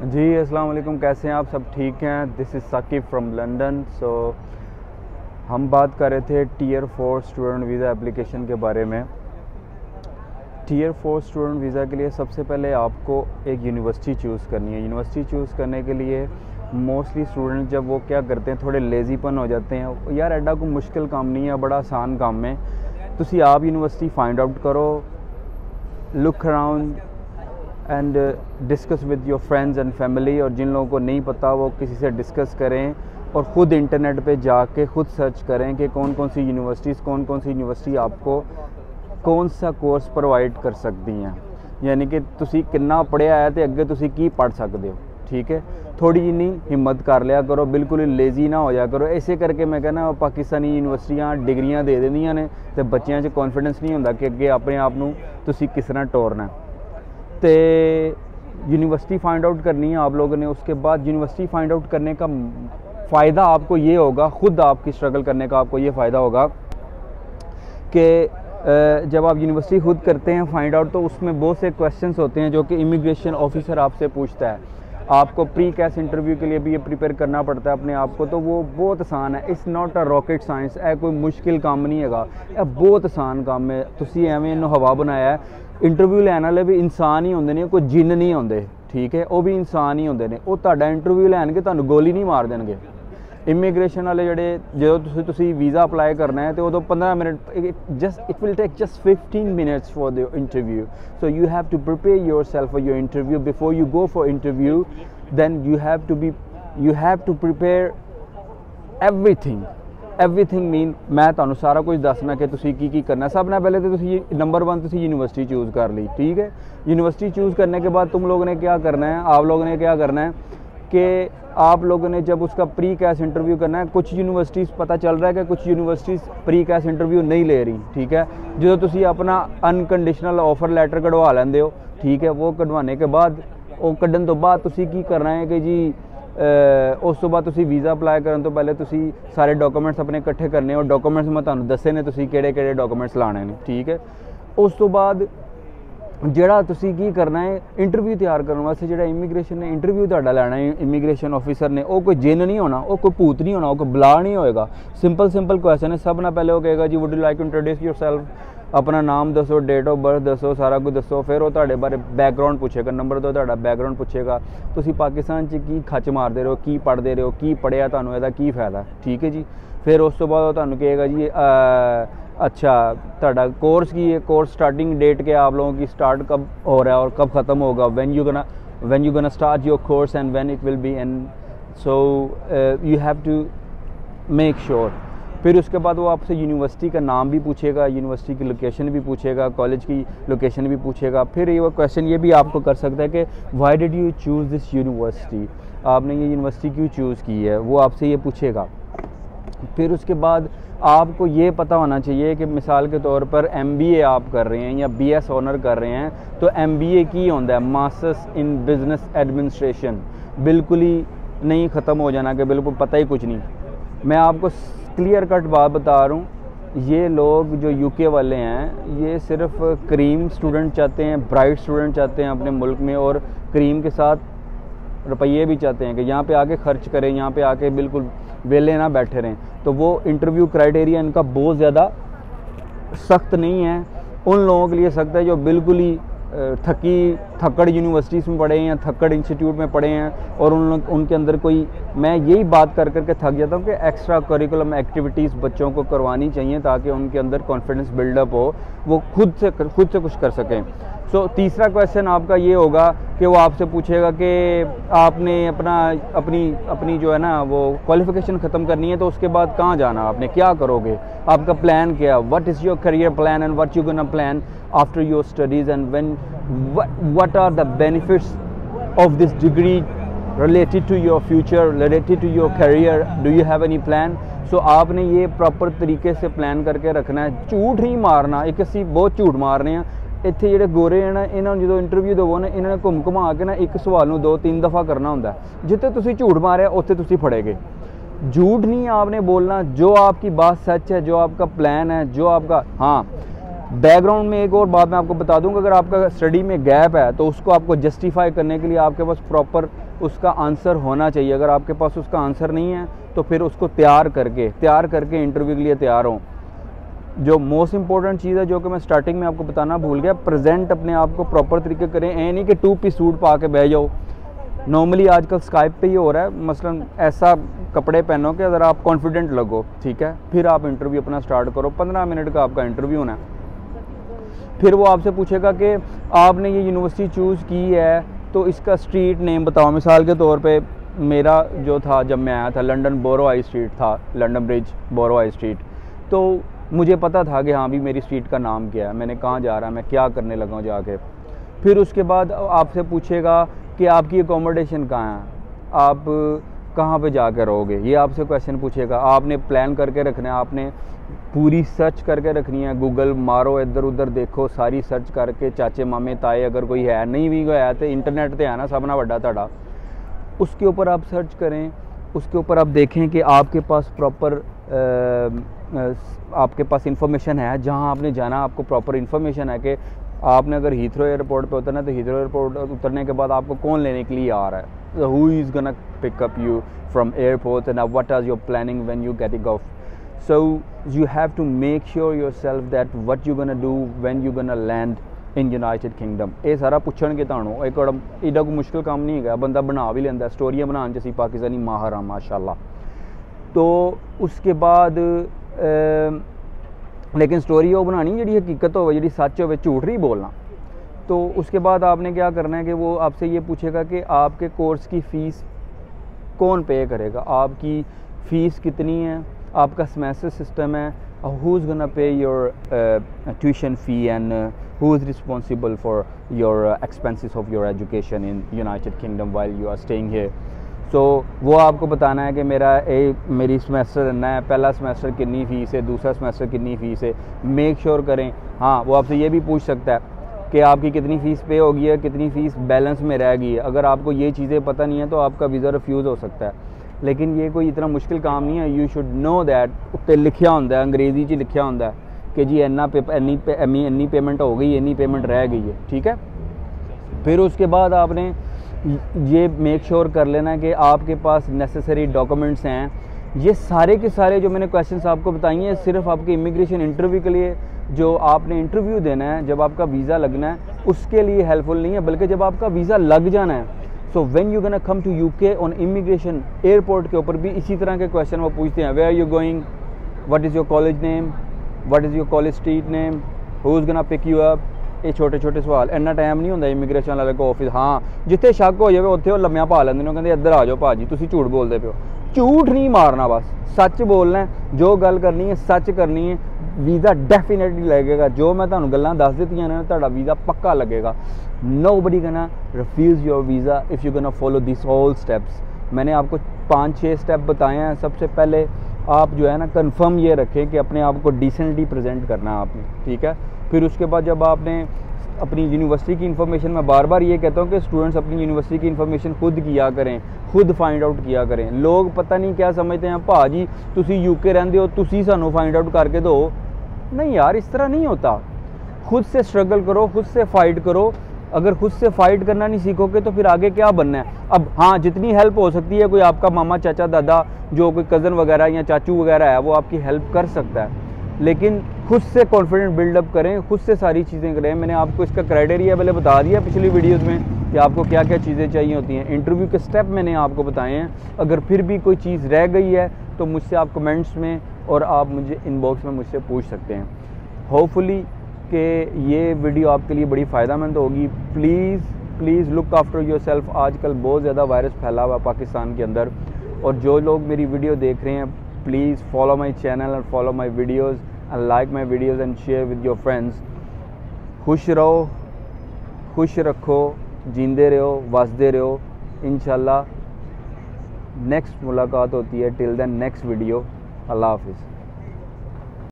जी अस्सलाम वालेकुम, कैसे हैं आप? सब ठीक हैं? This is Saqib from London. So हम बात कर रहे थे टीयर 4 स्टूडेंट वीज़ा एप्लीकेशन के बारे में। टीयर 4 स्टूडेंट वीज़ा के लिए सबसे पहले आपको एक यूनिवर्सिटी चूज़ करनी है। यूनिवर्सिटी चूज़ करने के लिए मोस्टली स्टूडेंट जब वो क्या करते हैं, थोड़े लेज़ीपन हो जाते हैं। यार एडा कोई मुश्किल काम नहीं है, बड़ा आसान काम है। तुसी आप यूनिवर्सिटी फाइंड आउट करो, look around and discuss with your friends and family, और जिन लोगों को नहीं पता वो किसी से डिस्कस करें और ख़ुद इंटरनेट पे जाके ख़ुद सर्च करें कि कौन कौन सी यूनिवर्सिटी आपको कौन सा कोर्स प्रोवाइड कर सकती हैं। यानी कि तुसी कितना पढ़िया है तो अगे तुसी की पढ़ सकते हो। ठीक है, थोड़ी जिनी हिम्मत कर लिया करो, बिल्कुल ही लेजी ना हो जाया करो। ऐसे करके मैं कहना पाकिस्तानी यूनिवर्सिटियाँ डिग्रियाँ दे देंदियां ने तो बच्चों च कॉन्फिडेंस नहीं होंदा कि अगे अपने आप नूं तुसी किस तरह टोरना। तो यूनिवर्सिटी फाइंड आउट करनी है आप लोगों ने। उसके बाद यूनिवर्सिटी फाइंड आउट करने का फ़ायदा आपको ये होगा, ख़ुद आपकी स्ट्रगल करने का आपको ये फ़ायदा होगा कि जब आप यूनिवर्सिटी खुद करते हैं फाइंड आउट, तो उसमें बहुत से क्वेश्चंस होते हैं जो कि इमिग्रेशन ऑफिसर आपसे पूछता है। आपको प्री कैस इंटरव्यू के लिए भी ये प्रिपेयर करना पड़ता है अपने आप को, तो वो बहुत आसान है। It's not a rocket science, है कोई मुश्किल काम नहीं है, बहुत आसान काम है। तुसी एवें इन्हों हवा बनाया है। इंटरव्यू लैन वाले भी इंसान ही होंदे ने, कोई जिन नहीं होंदे। ठीक है, वो भी इंसान ही होंदे ने। वो तुहाडा इंटरव्यू लैणगे, तुहानूं गोली नहीं मार देणगे। इमिग्रेशन वाले जड़े जो तुसी वीज़ा अप्लाई करना है तो 15 minute just it will take just 15 minutes for the interview. So you have to prepare yourself for your interview before you go for interview. Then you have to prepare everything mean मैं तुहानूं सारा कुछ दसना कि तुसी की करना। सब ना पहले तो तुसी नंबर 1 तुसी यूनिवर्सिटी चूज़ कर ली। ठीक है, यूनिवर्सिटी चूज़ करने के बाद तुम लोगों ने क्या करना है, आप लोगों ने क्या करना है कि आप लोगों ने जब उसका प्री कैस इंटरव्यू करना है, कुछ यूनिवर्सिटीज़ पता चल रहा है कि कुछ यूनिवर्सिटीज़ प्री कैस इंटरव्यू नहीं ले रही। ठीक है, जो तुसी अपना अनकंडीशनल ऑफर लैटर कढ़वा लेंदे हो, ठीक है, वो कढ़वाने के बाद वो कढ़न तो बाद तुसी की करना है कि जी उस तो बाद तुसी वीज़ा अप्लाई करन तो पहले तुसी सारे डॉक्यूमेंट्स अपने इकट्ठे करने, और डॉक्यूमेंट्स मैं तुहानूं दस्से ने तुसी केड़े डॉक्यूमेंट्स लाने ने। ठीक है, उस तो बाद ਜਿਹੜਾ ਤੁਸੀਂ ਕੀ ਕਰਨਾ है, इंटरव्यू तैयार करने वास्ते ਜਿਹੜਾ इमिग्रेशन ने इंटरव्यू ਤੁਹਾਡਾ ਲੈਣਾ है, इमिग्रेशन ऑफिसर ने, वो कोई जिन नहीं होना, वो कोई भूत नहीं होना, वो कोई बला नहीं होएगा। सिंपल क्वेश्चन है। सब ना पहले वो कहेगा जी would you like to introduce yourself, अपना नाम दसो, डेट ऑफ बर्थ दसो, सारा कुछ दसो। फिर वो ਤੁਹਾਡੇ बारे बैकग्राउंड पूछेगा, नंबर 2 ਤੁਹਾਡਾ बैकग्राउंड पूछेगा, ਤੁਸੀਂ पाकिस्तान च की खच मारते रहो, की पढ़ते रहो, की पढ़िया, ਤੁਹਾਨੂੰ ਇਹਦਾ ਕੀ फ़ायदा। ठीक है जी, फिर उस तो बाद वो ਤੁਹਾਨੂੰ कहेगा जी अच्छा ਤੁਹਾਡਾ कोर्स की है, कोर्स स्टार्टिंग डेट क्या आप लोगों की स्टार्ट कब हो रहा है और कब ख़त्म होगा, when you gonna start your course and when it will be end. So you have to make sure. फिर उसके बाद वो आपसे यूनिवर्सिटी का नाम भी पूछेगा, यूनिवर्सिटी की लोकेशन भी पूछेगा, कॉलेज की लोकेशन भी पूछेगा। फिर ये वो क्वेश्चन ये भी आपको कर सकता है कि why did you choose this university, आपने ये यूनिवर्सिटी क्यों चूज़ की है, वो आपसे ये पूछेगा। फिर उसके बाद आपको ये पता होना चाहिए कि मिसाल के तौर पर MBA आप कर रहे हैं या BS ऑनर कर रहे हैं, तो MBA की होता है मास्टर्स इन बिज़नेस एडमिनिस्ट्रेशन। बिल्कुल ही नहीं ख़त्म हो जाना कि बिल्कुल पता ही कुछ नहीं। मैं आपको क्लियर कट बात बता रहा हूँ, ये लोग जो UK वाले हैं ये सिर्फ करीम स्टूडेंट चाहते हैं, ब्राइट स्टूडेंट चाहते हैं अपने मुल्क में, और करीम के साथ रुपये भी चाहते हैं कि यहाँ पे आके ख़र्च करें, यहाँ पे आके बिल्कुल वेले ना बैठे रहें। तो वो इंटरव्यू क्राइटेरिया इनका बहुत ज़्यादा सख्त नहीं है। उन लोगों के लिए सख्त है जो बिल्कुल ही थक्कड़ यूनिवर्सिटीज़ में पढ़े हैं या थक्कड़ इंस्टीट्यूट में पढ़े हैं, और उनके अंदर कोई, मैं यही बात कर करके थक जाता हूँ कि एक्स्ट्रा करिकुलम एक्टिविटीज़ बच्चों को करवानी चाहिए ताकि उनके अंदर कॉन्फिडेंस बिल्डअप हो, वो खुद से कुछ कर सकें। सो तीसरा क्वेश्चन आपका ये होगा कि वो आपसे पूछेगा कि आपने अपनी जो है ना वो क्वालिफ़िकेशन ख़त्म करनी है, तो उसके बाद कहाँ जाना, आपने क्या करोगे, आपका प्लान क्या, what is your career plan and what you gonna plan after your studies and what are the benefits of this degree related to your future, related to your career, do you have any plan. So आपने ये proper तरीके से plan करके रखना है, झूठ नहीं मारना। एक असी बहुत झूठ मारने हैं इत्थे ਜਿਹੜੇ गोरे हैं ना, इन्होंने जो इंटरव्यू देवो ना, इन्होंने घूम घुमा के ना एक सवाल नूं 2-3 दफ़ा करना होंदा है। जिथे तुसी झूठ मारिया उत्थे तुसी फड़े गए। झूठ नहीं आपने बोलना, जो आपकी बात सच है, जो आपका प्लान है, जो आपका, हाँ बैकग्राउंड में एक और बात मैं आपको बता दूं कि अगर आपका स्टडी में गैप है तो उसको आपको जस्टिफाई करने के लिए आपके पास प्रॉपर उसका आंसर होना चाहिए। अगर आपके पास उसका आंसर नहीं है तो फिर उसको तैयार करके इंटरव्यू के लिए तैयार हों। जो मोस्ट इंपॉर्टेंट चीज़ है जो कि मैं स्टार्टिंग में आपको बताना भूल गया, प्रेजेंट अपने आप को प्रॉपर तरीके करें। ये नहीं कि 2 पीस सूट पा के बह जाओ। नॉर्मली आजकल स्काइप पे ही हो रहा है, मसलन ऐसा कपड़े पहनो कि अगर आप कॉन्फिडेंट लगो, ठीक है, फिर आप इंटरव्यू अपना स्टार्ट करो। 15 मिनट का आपका इंटरव्यू होना है। फिर वो आपसे पूछेगा कि आपने ये यूनिवर्सिटी चूज़ की है तो इसका स्ट्रीट नेम बताओ। मिसाल के तौर पे मेरा जो था जब मैं आया था लंदन बोरो आई स्ट्रीट था, लंदन ब्रिज बोरो आई स्ट्रीट, तो मुझे पता था कि हाँ भी मेरी स्ट्रीट का नाम क्या है, मैंने कहाँ जा रहा है, मैं क्या करने लगा हूँ जाके। फिर उसके बाद आपसे पूछेगा कि आपकी अकोमोडेशन कहाँ है, आप कहाँ पे जाकर रहोगे, ये आपसे क्वेश्चन पूछेगा। आपने प्लान करके रखना है, आपने पूरी सर्च करके रखनी है। गूगल मारो, इधर उधर देखो, सारी सर्च करके चाचे मामे ताए अगर कोई है, नहीं भी कोई है तो इंटरनेट पे है ना सब ना बड़ा ताड़ा, उसके ऊपर आप सर्च करें। उसके ऊपर आप देखें कि आपके पास प्रॉपर आपके पास इंफॉर्मेशन है जहाँ आपने जाना, आपको प्रॉपर इंफॉर्मेशन है कि आपने अगर हीथ्रो एयरपोर्ट पे उतरना है तो हीथ्रो एयरपोर्ट उतरने के बाद आपको कौन लेने के लिए आ रहा है, who is gonna pick up you from airport and what are your planning when you getting off. So you have to make sure yourself that what you gonna do when you gonna land in United Kingdom। ये सारा पूछण के ताणो एक एडा कोई मुश्किल काम नहीं है, बंदा बना भी लेंदा। स्टोरियां बनाने च पाकिस्तानी माहर हाँ माशाल्लाह। तो उसके बाद लेकिन स्टोरी वो बनानी जी हकीकत हो, जी सच हो, झूठ नहीं बोलना। तो उसके बाद आपने क्या करना है कि वो आपसे ये पूछेगा कि आपके कोर्स की फ़ीस कौन पे करेगा, आपकी फ़ीस कितनी है, आपका सेमेस्टर सिस्टम है, who is gonna pay your tuition fee and who is responsible for your expenses of your education in United Kingdom while you are staying here. So वो आपको बताना है कि मेरी सेमेस्टर रहना है, पहला सेमेस्टर कितनी फ़ीस है, दूसरा सेमेस्टर कितनी फ़ीस है। मेक श्योर करें। हाँ, वो आपसे ये भी पूछ सकता है कि आपकी कितनी फ़ीस पे होगी है, कितनी फ़ीस बैलेंस में रह गई है। अगर आपको ये चीज़ें पता नहीं है तो आपका वीज़ा रिफ्यूज़ हो सकता है। लेकिन ये कोई इतना मुश्किल काम नहीं है। यू शुड नो दैट उत्ते लिखिया होंदा है, अंग्रेज़ी च लिखिया होंदा है कि जी इन्नी पेमेंट हो गई, इन्नी पेमेंट रह गई है, ठीक है। फिर उसके बाद आपने ये मेक श्योर कर लेना कि आपके पास नेसेसरी डॉक्यूमेंट्स हैं। ये सारे के सारे जो मैंने क्वेश्चंस आपको बताई हैं सिर्फ आपके इमिग्रेशन इंटरव्यू के लिए, जो आपने इंटरव्यू देना है, जब आपका वीज़ा लगना है उसके लिए हेल्पफुल नहीं है, बल्कि जब आपका वीज़ा लग जाना है। So when you gonna come to UK on immigration, airport के ऊपर भी इसी तरह के क्वेश्चन वो पूछते हैं। Where are you going, what is your college name, what is your college street name, who is gonna pick you up. ये छोटे छोटे सवाल, इन्ना टाइम नहीं होंदा इमिग्रेशन वाले को ऑफिस। हाँ, जिथे शक हो जाए उत्थे वो लम्मिया पा लेंदे ने, कहंदे इधर आ जाओ भाजी तुसीं झूठ बोलदे पिओ। झूठ नहीं मारना, बस सच बोलना है। जो गल करनी है सच करनी है। वीज़ा डेफिनेटली लगेगा। जो मैं तुहानूं गल्लां दस दित्तियां ने तुहाडा वीज़ा पक्का लगेगा। Nobody gonna refuse your visa if you gonna follow this all steps. मैंने आपको 5-6 स्टेप बताए हैं। सबसे पहले आप जो है ना कंफर्म ये रखें कि अपने आप को डिसेंटली प्रेजेंट करना है आपने, ठीक है। फिर उसके बाद जब आपने अपनी यूनिवर्सिटी की इन्फॉर्मेशन, मैं बार बार ये कहता हूँ कि स्टूडेंट्स अपनी यूनिवर्सिटी की इन्फॉर्मेशन खुद किया करें, खुद फाइंड आउट किया करें। लोग पता नहीं क्या समझते हैं, भाजी तुसी यूके रहंदे हो तुसी सानू फाइंड आउट करके दो। नहीं यार, इस तरह नहीं होता। खुद से स्ट्रगल करो, खुद से फाइट करो। अगर खुद से फाइट करना नहीं सीखोगे तो फिर आगे क्या बनना है। अब हाँ, जितनी हेल्प हो सकती है, कोई आपका मामा चाचा दादा जो कोई कज़न वगैरह या चाचू वगैरह है वो आपकी हेल्प कर सकता है, लेकिन खुद से कॉन्फिडेंट बिल्डअप करें, खुद से सारी चीज़ें करें। मैंने आपको इसका क्राइटेरिया पहले बता दिया पिछली वीडियोज़ में कि आपको क्या क्या चीज़ें चाहिए होती हैं। इंटरव्यू के स्टेप मैंने आपको बताए हैं। अगर फिर भी कोई चीज़ रह गई है तो मुझसे आप कमेंट्स में और आप मुझे इनबॉक्स में मुझसे पूछ सकते हैं। होपफुली कि ये वीडियो आपके लिए बड़ी फ़ायदेमंद होगी। Please look after yourself. आजकल बहुत ज़्यादा वायरस फैला हुआ है पाकिस्तान के अंदर, और जो लोग मेरी वीडियो देख रहे हैं please follow my channel and follow my videos and like my videos and share with your friends. खुश रहो, खुश रखो, जींदे रहो, वसदे रहो। इंशाल्लाह नेक्स्ट मुलाकात होती है। Till then next video. अल्लाह हाफिज़।